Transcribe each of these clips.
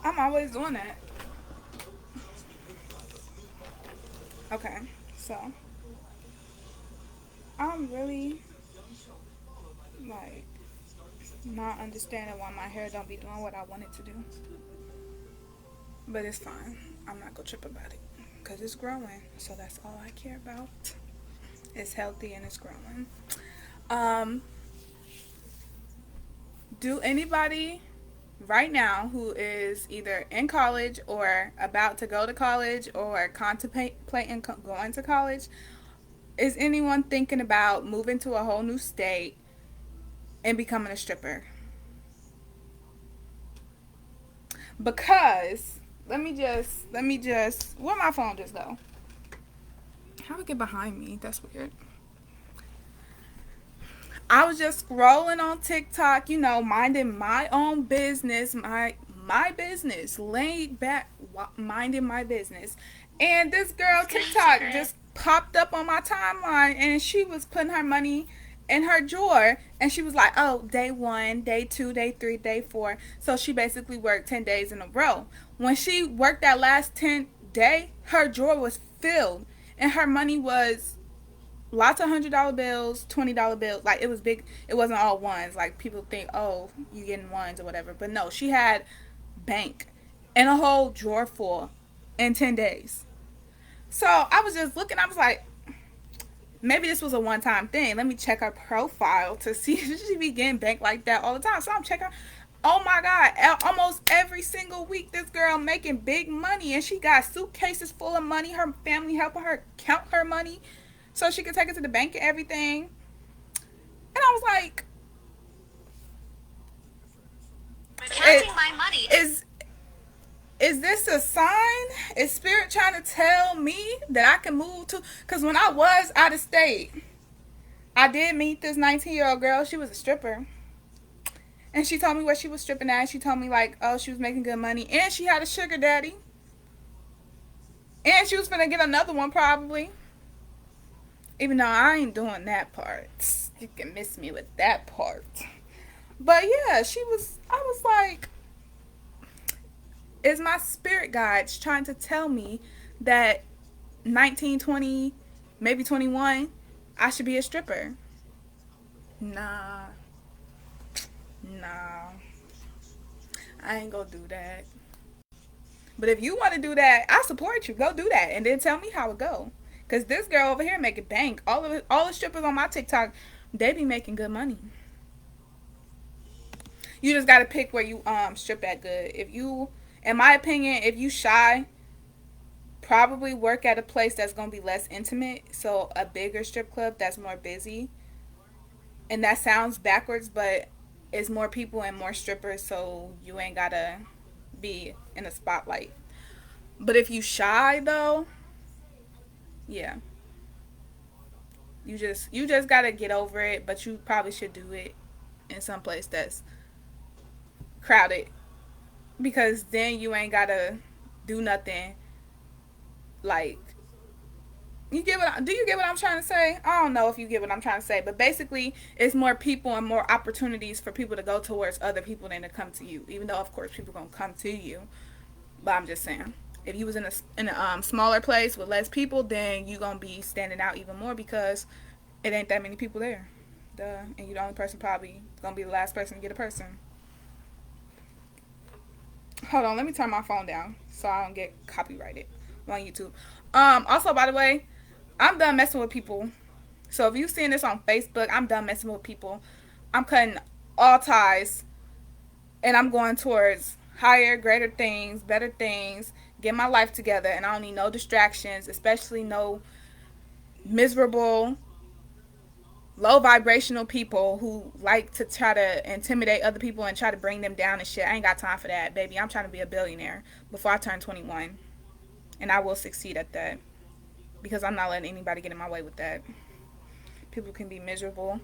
I'm always doing that. Okay, so I'm really like not understanding why my hair don't be doing what I want it to do. But it's fine. I'm not gonna trip about it because it's growing. So that's all I care about. It's healthy and it's growing. Um, do anybody right now who is either in college or about to go to college or contemplating going to college, is anyone thinking about moving to a whole new state and becoming a stripper? Because let me just where my phone just go? How would it get behind me? That's weird. I was just scrolling on TikTok, minding my own business, my business, laid back, minding my business, and this girl TikTok just popped up on my timeline, and she was putting her money in her drawer, and she was like, "Oh, day 1, day 2, day 3, day 4." So she basically worked 10 days in a row. When she worked that last 10 day, her drawer was filled, and her money was lots of $100 bills, $20 bills. Like, it was big. It wasn't all ones. Like, people think, oh, you getting ones or whatever. But no, she had bank and a whole drawer full in 10 days. So I was just looking. I was like, maybe this was a one-time thing. Let me check her profile to see if she be getting bank like that all the time. So I'm checking. Oh my God, almost every single week this girl making big money, and she got suitcases full of money. Her family helping her count her money so she could take it to the bank and everything. And I was like, Counting my money. Is this a sign? Is spirit trying to tell me that I can move to? Because when I was out of state, I did meet this 19-year-old girl. She was a stripper. And she told me what she was stripping at. She told me, like, oh, she was making good money. And she had a sugar daddy. And she was going to get another one probably. Even though I ain't doing that part. You can miss me with that part. But yeah, I was like, is my spirit guides trying to tell me that 19, 20, maybe 21, I should be a stripper? Nah. Nah. I ain't gonna do that. But if you want to do that, I support you. Go do that, and then tell me how it go. Cause this girl over here making bank. All the strippers on my TikTok, they be making good money. You just gotta pick where you strip at good. If you, in my opinion, if you shy, probably work at a place that's gonna be less intimate. So a bigger strip club that's more busy. And that sounds backwards, but it's more people and more strippers, so you ain't gotta be in the spotlight. But if you shy though, yeah, you just gotta get over it. But you probably should do it in some place that's crowded, because then you ain't gotta do nothing. Like, do you get what I'm trying to say? I don't know if you get what I'm trying to say, but basically it's more people and more opportunities for people to go towards other people than to come to you, even though of course people gonna come to you. But I'm just saying, if you was in a smaller place with less people, then you gonna be standing out even more because it ain't that many people there. Duh. And you the only person probably gonna be the last person to get a person. Hold on, let me turn my phone down so I don't get copyrighted on YouTube. Also, by the way, I'm done messing with people. So if you seeing this on Facebook, I'm done messing with people. I'm cutting all ties, and I'm going towards higher, greater things, better things, get my life together, and I don't need no distractions, especially no miserable, low vibrational people who like to try to intimidate other people and try to bring them down and shit. I ain't got time for that, baby. I'm trying to be a billionaire before I turn 21, and I will succeed at that because I'm not letting anybody get in my way with that. People can be miserable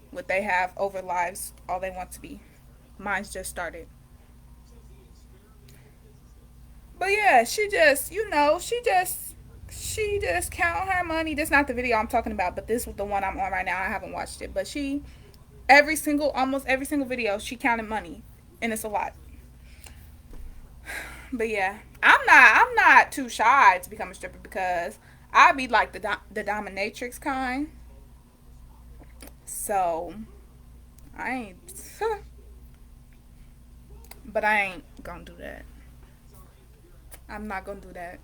what they have over lives all they want to be. Mine's just started. But yeah, she just count her money. This is not the video I'm talking about, but this was the one I'm on right now. I haven't watched it, but almost every single video, she counted money, and it's a lot. But yeah, I'm not too shy to become a stripper because I'd be like the dominatrix kind. So I ain't, but I ain't gonna do that. I'm not gonna do that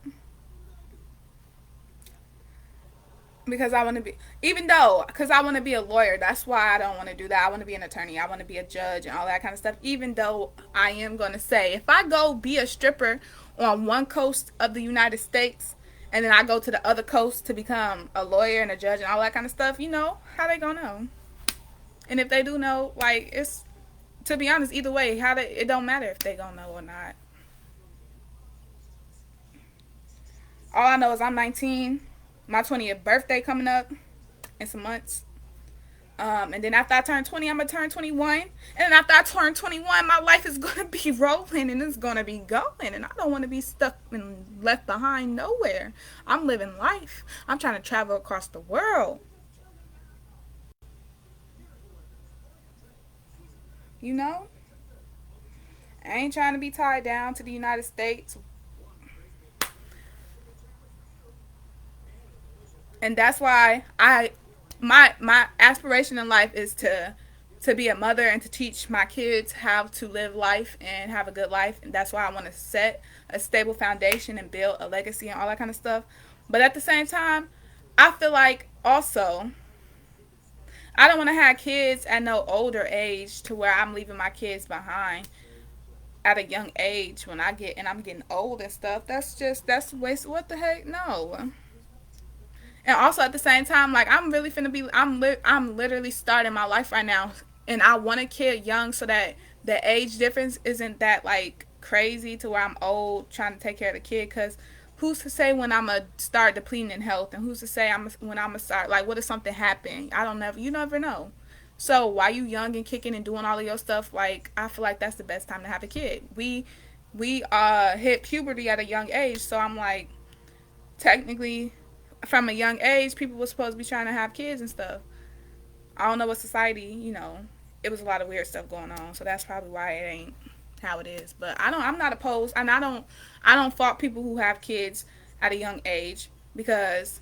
because I want to be, even though, because I want to be a lawyer. That's why I don't want to do that. I want to be an attorney. I want to be a judge and all that kind of stuff. Even though I am gonna say, if I go be a stripper on one coast of the United States, and then I go to the other coast to become a lawyer and a judge and all that kind of stuff, how they gonna know? And if they do know, like, it's, to be honest, either way, it don't matter if they gonna know or not. All I know is I'm 19, my 20th birthday coming up in some months. And then after I turn 20, I'm gonna turn 21. And then after I turn 21, my life is gonna be rolling and it's gonna be going. And I don't want to be stuck and left behind nowhere. I'm living life. I'm trying to travel across the world. You know, I ain't trying to be tied down to the United States. And that's why my aspiration in life is to be a mother and to teach my kids how to live life and have a good life. And that's why I want to set a stable foundation and build a legacy and all that kind of stuff. But at the same time, I feel like also I don't want to have kids at no older age to where I'm leaving my kids behind at a young age when I'm getting old and stuff. That's waste. What the heck? No. And also at the same time, like, I'm really finna be, I'm literally starting my life right now, and I want a kid young so that the age difference isn't that like crazy to where I'm old trying to take care of the kid. Cause who's to say when I'm gonna start depleting in health, and who's to say when I'm gonna start, like, what if something happened? You never know. So while you young and kicking and doing all of your stuff, like, I feel like that's the best time to have a kid. We hit puberty at a young age, so I'm like, technically from a young age, people were supposed to be trying to have kids and stuff. I don't know what society, it was a lot of weird stuff going on, so that's probably why it ain't how it is. But I'm not opposed, and I don't fault people who have kids at a young age, because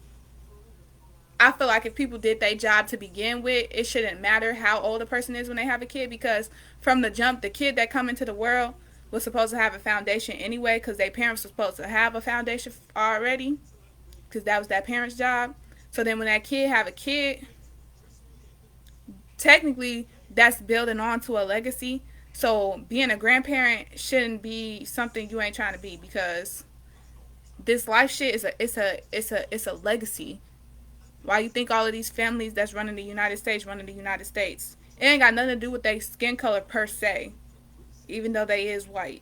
I feel like if people did their job to begin with, it shouldn't matter how old a person is when they have a kid, because from the jump, the kid that come into the world was supposed to have a foundation anyway, because their parents were supposed to have a foundation already, because that was that parent's job. So then when that kid have a kid, technically that's building on to a legacy. So being a grandparent shouldn't be something you ain't trying to be, because this life shit is a legacy. Why you think all of these families that's running the United States running the United States? It ain't got nothing to do with their skin color per se, even though they is white.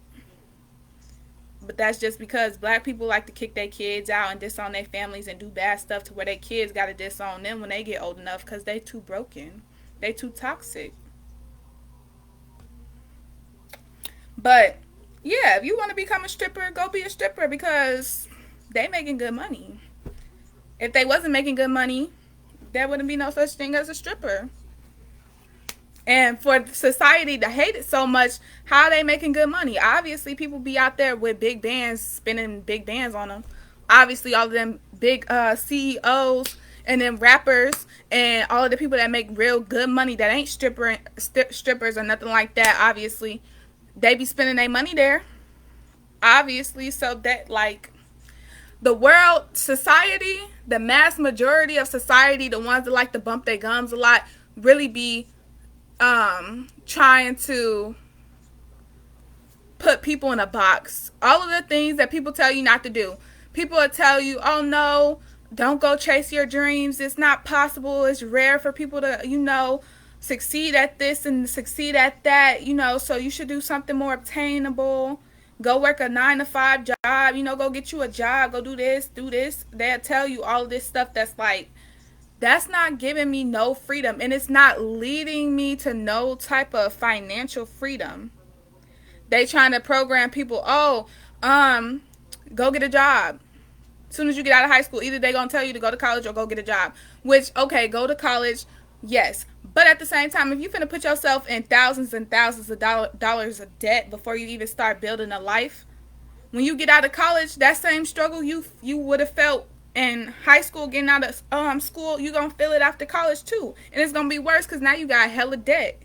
But that's just because black people like to kick their kids out and disown their families and do bad stuff to where their kids got to disown them when they get old enough, because they too broken. They too toxic. But yeah, if you want to become a stripper, go be a stripper, because they making good money. If they wasn't making good money, there wouldn't be no such thing as a stripper. And for society to hate it so much, how are they making good money? Obviously, people be out there with big bands, spending big bands on them. Obviously, all of them big CEOs and then rappers and all of the people that make real good money that ain't strippers or nothing like that, obviously, they be spending their money there. Obviously, so that, like, the world, society, the mass majority of society, the ones that like to bump their gums a lot, really be trying to put people in a box. All of the things that people tell you not to do. People will tell you, oh no, don't go chase your dreams. It's not possible. It's rare for people to, succeed at this and succeed at that, so you should do something more obtainable. Go work a 9-to-5 job, go get you a job, go do this, do this. They'll tell you all of this stuff that's like, that's not giving me no freedom, and it's not leading me to no type of financial freedom. They trying to program people, go get a job. As soon as you get out of high school, either they gonna tell you to go to college or go get a job. Which, okay, go to college, yes. But at the same time, if you finna put yourself in thousands and thousands of dollars of debt before you even start building a life, When you get out of college, that same struggle you would have felt in high school getting out of school, you gonna feel it after college too, and it's gonna be worse because now you got hella debt.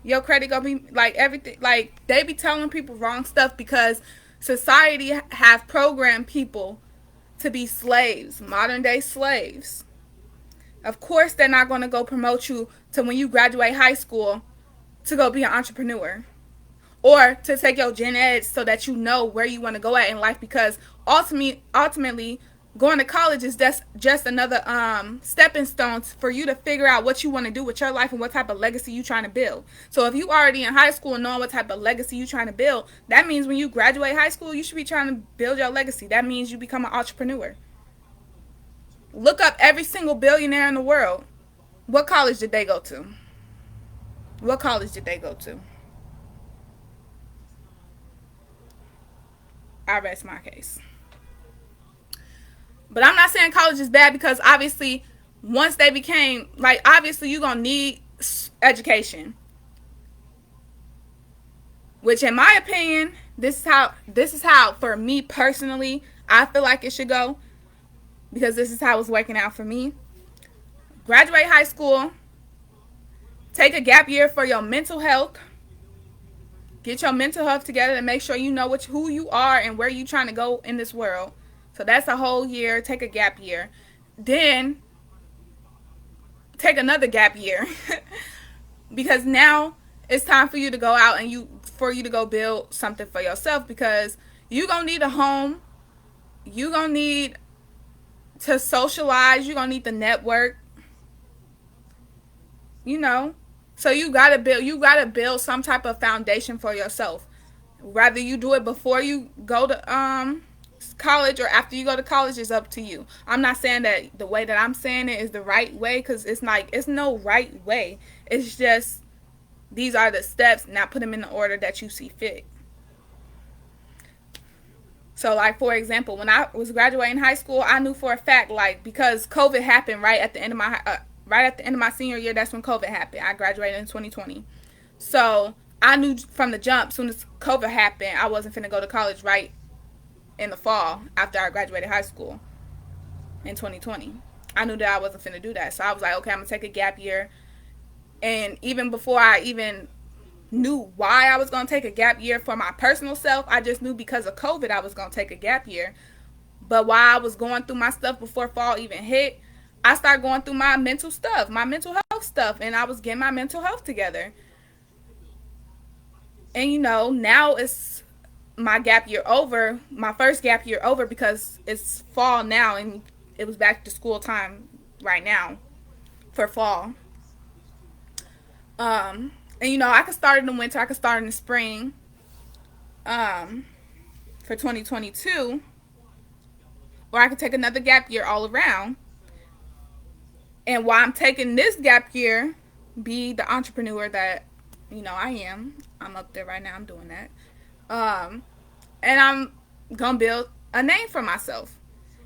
Your credit gonna be like everything. Like they be telling people wrong stuff because society have programmed people to be slaves, modern day slaves. Of course, they're not gonna go promote you to when you graduate high school to go be an entrepreneur or to take your gen ed so that you know where you want to go at in life, because ultimately going to college is just another stepping stone for you to figure out what you want to do with your life and what type of legacy you trying to build. So if you already in high school and knowing what type of legacy you trying to build, that means when you graduate high school, you should be trying to build your legacy. That means you become an entrepreneur. Look up every single billionaire in the world. What college did they go to? What college did they go to? I rest my case. But I'm not saying college is bad, because obviously once they became, like, obviously you're going to need education. Which in my opinion, this is how for me personally, I feel like it should go, because this is how it's working out for me. Graduate high school, take a gap year for your mental health. Get your mental health together and make sure you know who you are and where you're trying to go in this world. So that's a whole year. Take a gap year. Then take another gap year. Because now it's time for you to go out and for you to go build something for yourself, because you're going to need a home. You're going to need to socialize. You're going to need the network. You know. So you gotta build some type of foundation for yourself. Whether you do it before you go to college or after you go to college is up to you. I'm not saying that the way that I'm saying it is the right way, because it's no right way. It's just these are the steps. Now put them in the order that you see fit. So, like, for example, when I was graduating high school, I knew for a fact, like, because COVID happened right at the end of my senior year. That's when COVID happened. I graduated in 2020. So I knew from the jump, soon as COVID happened, I wasn't finna go to college right in the fall after I graduated high school in 2020. I knew that I wasn't finna do that. So I was like, okay, I'm gonna take a gap year. And even before I even knew why I was going to take a gap year for my personal self, I just knew because of COVID I was going to take a gap year. But while I was going through my stuff before fall even hit, I started going through my mental stuff, my mental health stuff, and I was getting my mental health together. And now it's my gap year over, my first gap year over, because it's fall now and it was back to school time right now for fall. And I could start in the winter, I could start in the spring, for 2022, or I could take another gap year all around. And while I'm taking this gap year, be the entrepreneur that I am. I'm up there right now. I'm doing that. And I'm gonna build a name for myself.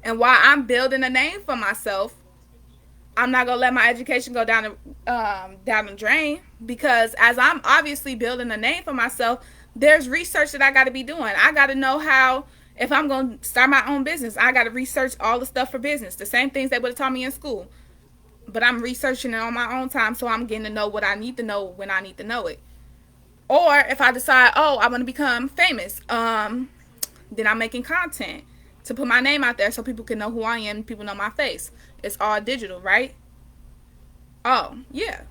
And while I'm building a name for myself, I'm not gonna let my education go down the drain, because as I'm obviously building a name for myself, there's research that I got to be doing. I got to know how, if I'm gonna start my own business, I got to research all the stuff for business, the same things they would have taught me in school. But I'm researching it on my own time, so I'm getting to know what I need to know when I need to know it. Or if I decide, I want to become famous, then I'm making content to put my name out there so people can know who I am, people know my face. It's all digital, right? Oh, yeah.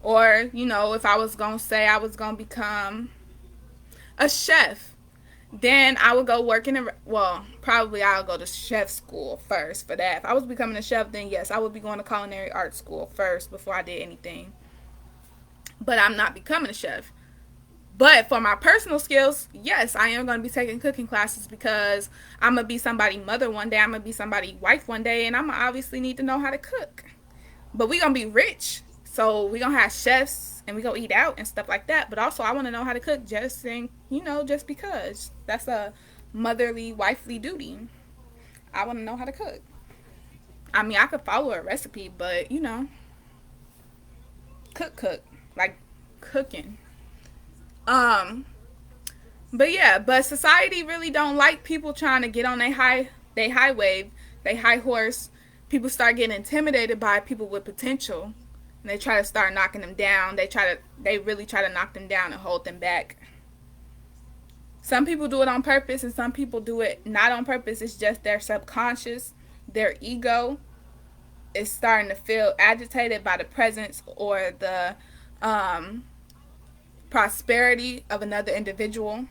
Or, if I was going to say I was going to become a chef, then I would go work probably I'll go to chef school first for that. If I was becoming a chef, then yes, I would be going to culinary arts school first before I did anything. But I'm not becoming a chef. But for my personal skills, yes, I am going to be taking cooking classes, because I'm going to be somebody's mother one day. I'm going to be somebody's wife one day, and I'm going to obviously need to know how to cook. But we're going to be rich, so we're going to have chefs, and we're going to eat out and stuff like that. But also, I want to know how to cook just because. That's a motherly, wifely duty. I want to know how to cook. I mean, I could follow a recipe, but, cook. Like, cooking. But yeah, but society really don't like people trying to get on they high wave, they high horse. People start getting intimidated by people with potential. And they try to start knocking them down. They really try to knock them down and hold them back. Some people do it on purpose and some people do it not on purpose. It's just their subconscious, their ego is starting to feel agitated by the presence or the um, prosperity of another individual.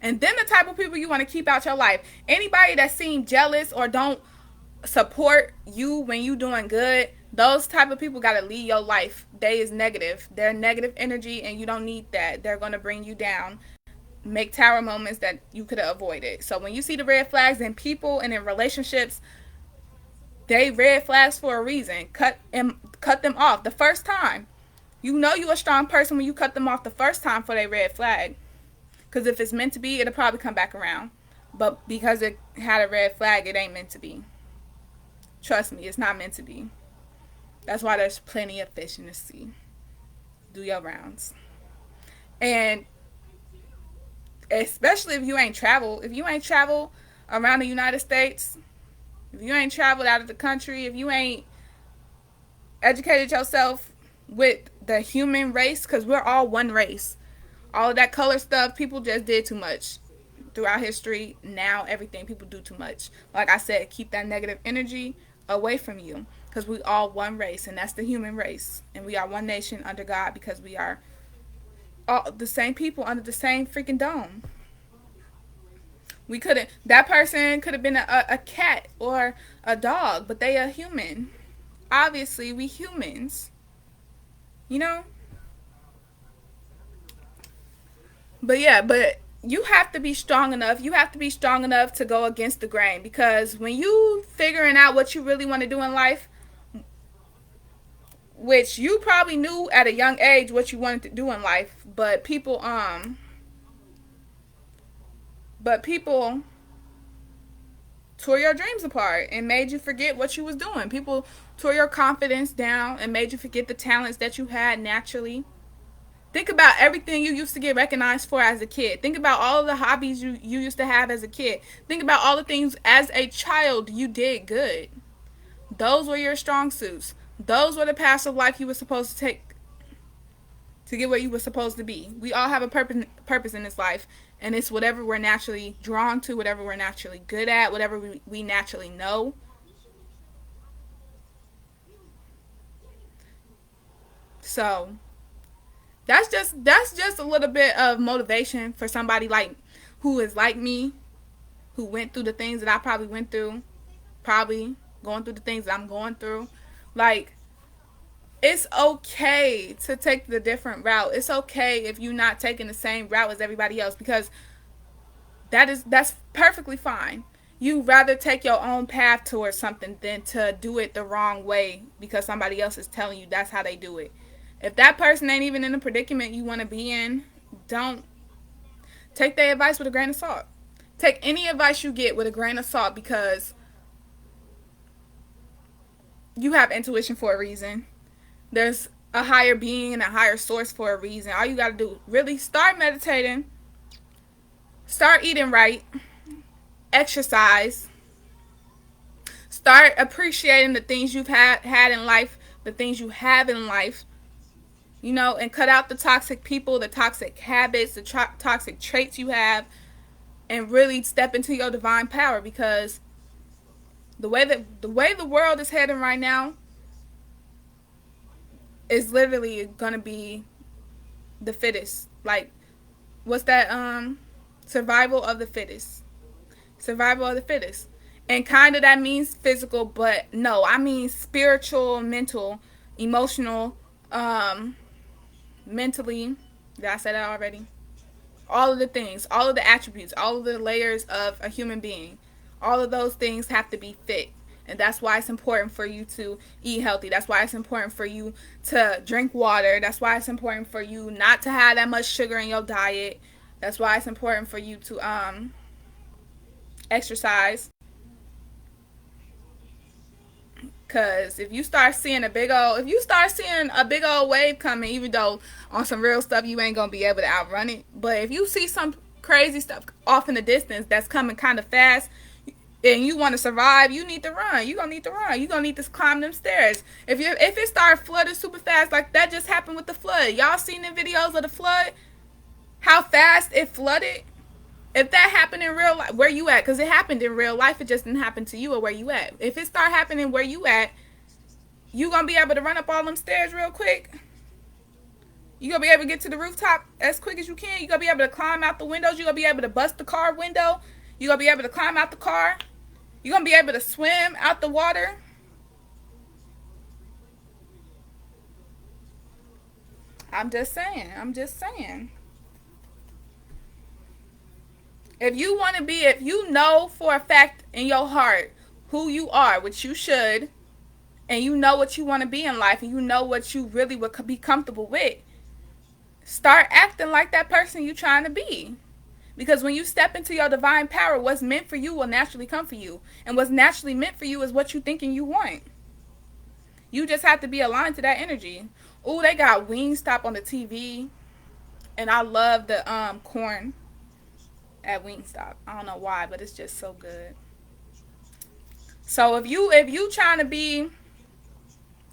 And then the type of people you want to keep out your life. Anybody that seem jealous or don't support you when you doing good, those type of people got to leave your life. They is negative. They're negative energy and you don't need that. They're going to bring you down. Make tower moments that you could have avoided. So when you see the red flags in people and in relationships, they red flags for a reason. Cut them off the first time. You know you a strong person when you cut them off the first time for their red flag. Because if it's meant to be, it'll probably come back around. But because it had a red flag, it ain't meant to be. Trust me, it's not meant to be. That's why there's plenty of fish in the sea. Do your rounds. And especially if you ain't traveled. If you ain't traveled around the United States, if you ain't traveled out of the country, if you ain't educated yourself with the human race, because we're all one race. All of that color stuff, people just did too much throughout history. Now everything people do too much. Like I said, keep that negative energy away from you, because we all one race, and that's the human race, and we are one nation under God, because we are all the same people under the same freaking dome. We couldn't. That person could have been a cat or a dog, but they a human. Obviously, we humans. You know. But yeah, but you have to be strong enough. You have to be strong enough to go against the grain, because when you figuring out what you really want to do in life, which you probably knew at a young age what you wanted to do in life, but people tore your dreams apart and made you forget what you was doing. People tore your confidence down and made you forget the talents that you had naturally. Think about everything you used to get recognized for as a kid. Think about all of the hobbies you used to have as a kid. Think about all the things as a child you did good. Those were your strong suits. Those were the paths of life you were supposed to take to get where you were supposed to be. We all have a purpose in this life, and it's whatever we're naturally drawn to, whatever we're naturally good at, whatever we naturally know. So that's just a little bit of motivation for somebody like who is like me, who went through the things that I probably went through, probably going through the things that I'm going through. Like, it's okay to take the different route. It's okay if you're not taking the same route as everybody else, because that's perfectly fine. You rather take your own path towards something than to do it the wrong way because somebody else is telling you that's how they do it. If that person ain't even in the predicament you want to be in, don't take their advice with a grain of salt. Take any advice you get with a grain of salt, because you have intuition for a reason. There's a higher being and a higher source for a reason. All you got to do, really start meditating, start eating right, exercise, start appreciating the things you've had in life, the things you have in life, and cut out the toxic people, the toxic habits, the toxic traits you have, and really step into your divine power, because the way the world is heading right now is literally going to be the fittest. Like, what's that? Survival of the fittest. Survival of the fittest. And kind of that means physical, but no, I mean spiritual, mental, emotional, mentally. Did I say that already? All of the things, all of the attributes, all of the layers of a human being, all of those things have to be fit. And that's why it's important for you to eat healthy. That's why it's important for you to drink water. That's why it's important for you not to have that much sugar in your diet. That's why it's important for you to exercise. Cause if you start seeing a big old wave coming, even though on some real stuff you ain't gonna be able to outrun it, but if you see crazy stuff off in the distance that's coming kind of fast, and you want to survive, you need to run. You gonna need to run. You gonna need to climb them stairs. If it started flooding super fast, like that just happened with the flood. Y'all seen the videos of the flood? How fast it flooded? If that happened in real life, where you at? Because it happened in real life. It just didn't happen to you or where you at. If it start happening where you at, you gonna be able to run up all them stairs real quick. You gonna be able to get to the rooftop as quick as you can. You gonna be able to climb out the windows. You gonna be able to bust the car window. You gonna be able to climb out the car. You gonna be able to swim out the water. I'm just saying. I'm just saying. If you want to be, if you know for a fact in your heart who you are, which you should, and you know what you want to be in life, and you know what you really would be comfortable with, start acting like that person you trying to be. Because when you step into your divine power, what's meant for you will naturally come for you. And what's naturally meant for you is what you thinking you want. You just have to be aligned to that energy. Ooh, they got Wingstop on the TV. And I love the corn at Wingstop. I don't know why, but it's just so good. So if you trying to be,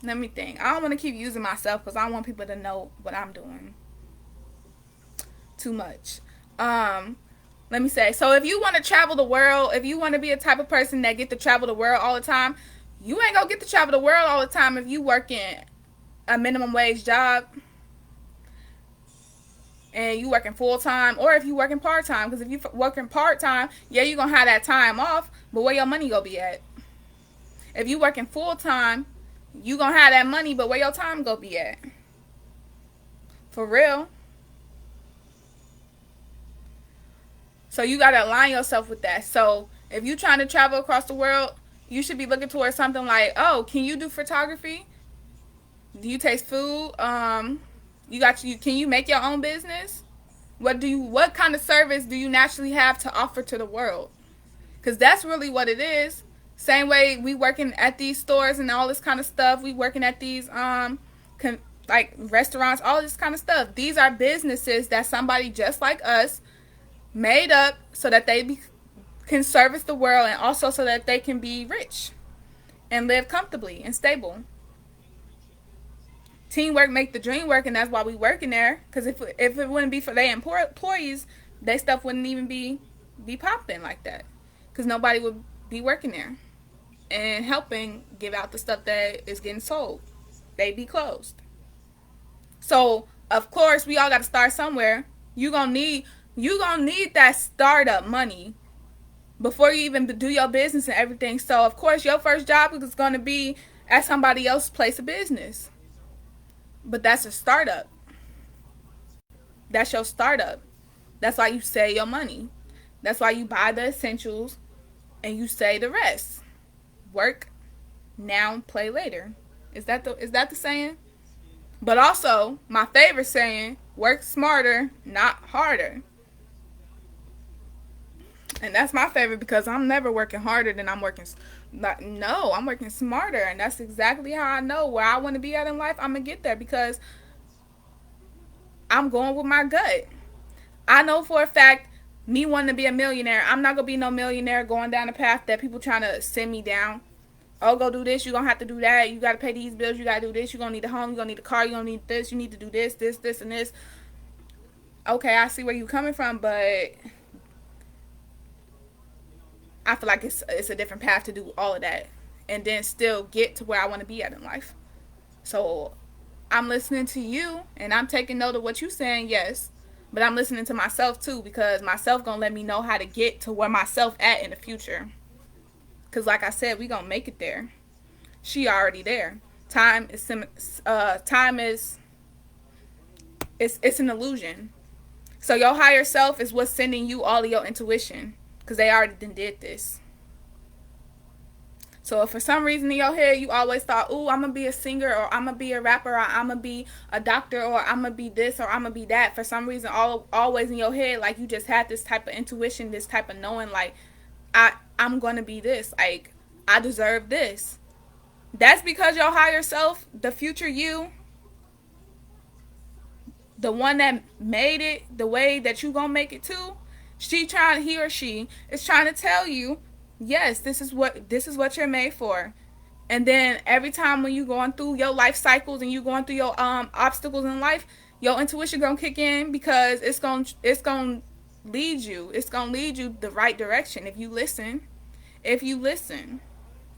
let me think. I don't want to keep using myself because I don't want people to know what I'm doing too much. Let me say, so if you want to travel the world, if you want to be a type of person that get to travel the world all the time, you ain't gonna get to travel the world all the time if you working a minimum wage job and you working full time, or if you working part time. Because if you working part time, yeah, you gonna have that time off, but where your money gonna be at? If you working full time, you gonna have that money, but where your time gonna be at? For real. So you gotta align yourself with that. So if you trying to travel across the world, you should be looking towards something like, oh, can you do photography? Do you taste food? Can you make your own business? What kind of service do you naturally have to offer to the world? Because that's really what it is. Same way we working at these stores and all this kind of stuff. We working at these like restaurants, all this kind of stuff. These are businesses that somebody just like us made up so that they can service the world, and also so that they can be rich and live comfortably and stable. Teamwork make the dream work, and that's why we work in there. Because if it wouldn't be for their employees, their stuff wouldn't even be popping like that. Because nobody would be working there and helping give out the stuff that is getting sold. They'd be closed. So of course we all got to start somewhere. You gonna need that startup money before you even do your business and everything. So of course your first job is going to be at somebody else's place of business. But that's a startup. That's your startup. That's why you save your money. That's why you buy the essentials and you save the rest. Work now, play later. Is that the saying? But also, my favorite saying, work smarter, not harder. And that's my favorite because I'm never working harder than I'm working. No, I'm working smarter. And that's exactly how I know where I want to be at in life. I'm going to get there because I'm going with my gut. I know for a fact, me wanting to be a millionaire, I'm not going to be no millionaire going down the path that people trying to send me down. Oh, go do this. You're going to have to do that. You got to pay these bills. You got to do this. You're going to need a home. You're going to need a car. You're going to need this. You need to do this, and this. Okay, I see where you're coming from, but I feel like it's a different path to do all of that and then still get to where I want to be at in life. So I'm listening to you and I'm taking note of what you're saying, yes. But I'm listening to myself too, because myself going to let me know how to get to where myself at in the future. Because like I said, we going to make it there. She already there. Time is it's an illusion. So your higher self is what's sending you all of your intuition. Because they already did this. So if for some reason in your head you always thought, ooh, I'm going to be a singer, or I'm going to be a rapper, or I'm going to be a doctor, or I'm going to be this, or I'm going to be that. For some reason, always in your head, like you just had this type of intuition, this type of knowing, like, I'm going to be this. Like, I deserve this. That's because your higher self, the future you, the one that made it the way that you going to make it too, He or she is trying to tell you, yes, this is what you're made for. And then every time when you going through your life cycles and you going through your obstacles in life, your intuition gonna kick in because it's gonna lead you. It's gonna lead you the right direction if you listen. If you listen.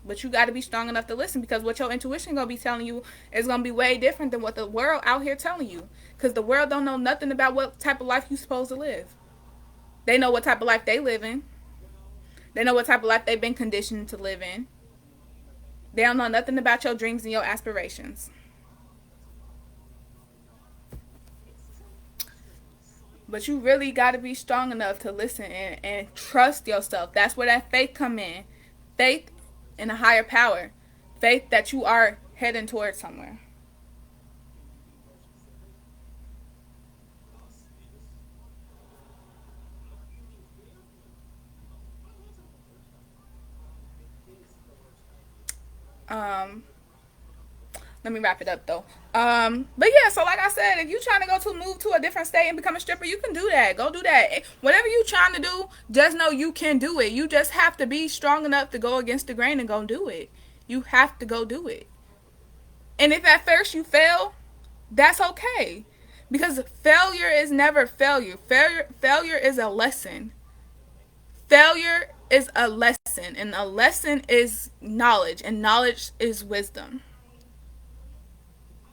But you got to be strong enough to listen, because what your intuition gonna be telling you is gonna be way different than what the world out here telling you. Because the world don't know nothing about what type of life you supposed to live. They know what type of life they live in. They know what type of life they've been conditioned to live in. They don't know nothing about your dreams and your aspirations. But you really got to be strong enough to listen and trust yourself. That's where that faith come in. Faith in a higher power. Faith that you are heading towards somewhere. Um, Let me wrap it up though. But yeah, so like I said, if you trying to go to move to a different state and become a stripper, you can do that. Go do that. Whatever you trying to do, just know you can do it. You just have to be strong enough to go against the grain and go do it. You have to go do it. And if at first you fail, that's okay. Because failure is never failure. Failure is a lesson. Failure is a lesson, and a lesson is knowledge, and knowledge is wisdom.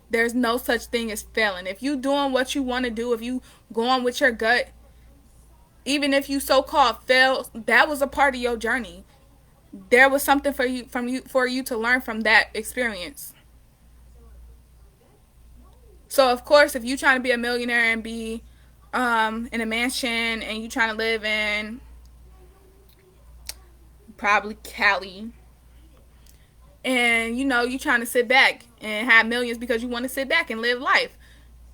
There's no such thing as failing. If you doing what you want to do, if you going with your gut, even if you so called fail, that was a part of your journey. There was something for you to learn from that experience. So of course, if you trying to be a millionaire and be in a mansion, and you trying to live in probably Cali, and you trying to sit back and have millions because you want to sit back and live life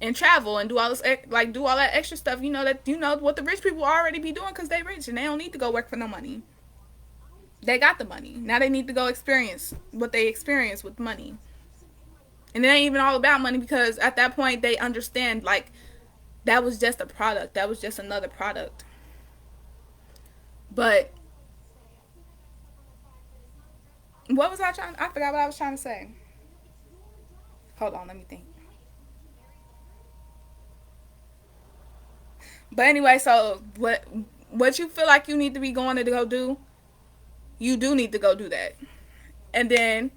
and travel and do all this, like do all that extra stuff, what the rich people already be doing because they rich and they don't need to go work for no money. They got the money. Now they need to go experience what they experience with money. And it ain't even all about money, because at that point they understand, like, that was just a product. That was just another product. But I forgot what I was trying to say. Hold on, let me think. But anyway, so what you feel like you need to be going to go do, you do need to go do that. And then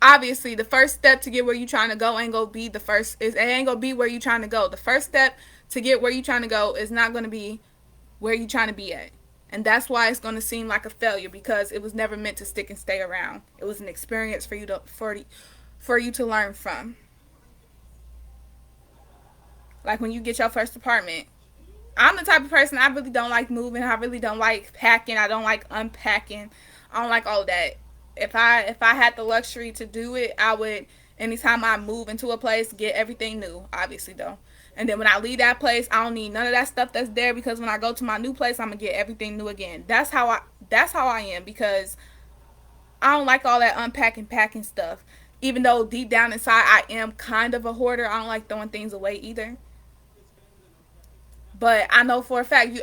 obviously the first step to get where you trying to go ain't gonna be the first is it ain't gonna be where you trying to go. The first step to get where you trying to go is not gonna be where you trying to be at. And that's why it's gonna seem like a failure, because it was never meant to stick and stay around. It was an experience for you to learn from. Like when you get your first apartment. I'm the type of person, I really don't like moving. I really don't like packing. I don't like unpacking. I don't like all of that. If I had the luxury to do it, I would, anytime I move into a place, get everything new. Obviously though. And then when I leave that place, I don't need none of that stuff that's there, because when I go to my new place, I'm gonna get everything new again. That's how I am, because I don't like all that unpacking, packing stuff. Even though deep down inside I am kind of a hoarder, I don't like throwing things away either. But I know for a fact,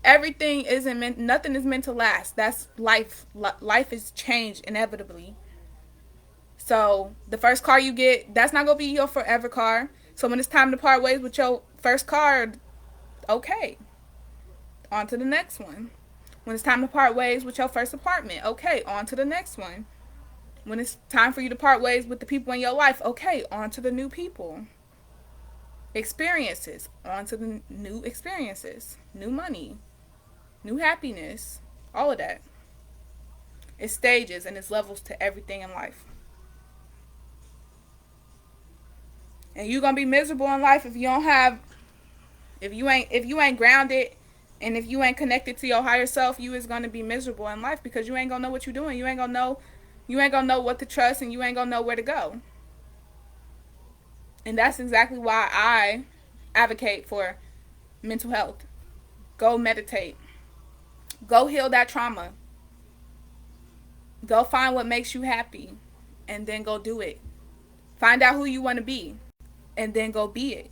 everything isn't meant, nothing is meant to last. That's life. Life is change inevitably. So the first car you get, that's not gonna be your forever car. So when it's time to part ways with your first car, okay, on to the next one. When it's time to part ways with your first apartment, okay, on to the next one. When it's time for you to part ways with the people in your life, okay, on to the new people. Experiences, on to the new experiences, new money, new happiness, all of that. It's stages and it's levels to everything in life. And you're gonna be miserable in life if you don't have, if you ain't grounded, and if you ain't connected to your higher self. You is gonna be miserable in life, because you ain't gonna know what you're doing. You ain't gonna know what to trust, and you ain't gonna know where to go. And that's exactly why I advocate for mental health. Go meditate. Go heal that trauma. Go find what makes you happy, and then go do it. Find out who you want to be, and then go be it.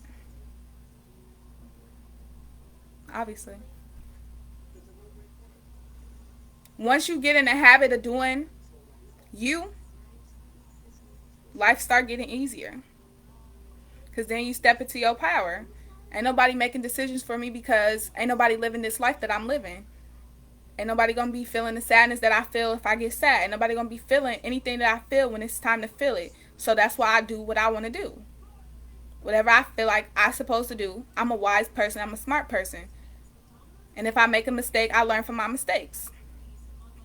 obviously. Once you get in the habit of doing you, life start getting easier. Because then you step into your power. Ain't nobody making decisions for me because ain't nobody living this life that I'm living. Ain't nobody gonna be feeling the sadness that I feel if I get sad. Ain't nobody gonna be feeling anything that I feel when it's time to feel it. So that's why I do what I want to do. Whatever I feel like I'm supposed to do. I'm a wise person. I'm a smart person. And if I make a mistake, I learn from my mistakes.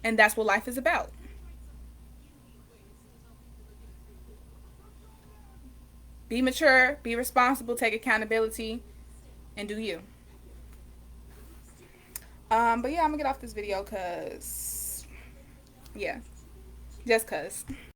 And that's what life is about. Be mature, be responsible, take accountability, and do you. But yeah, I'm gonna get off this video because, yeah, just cause.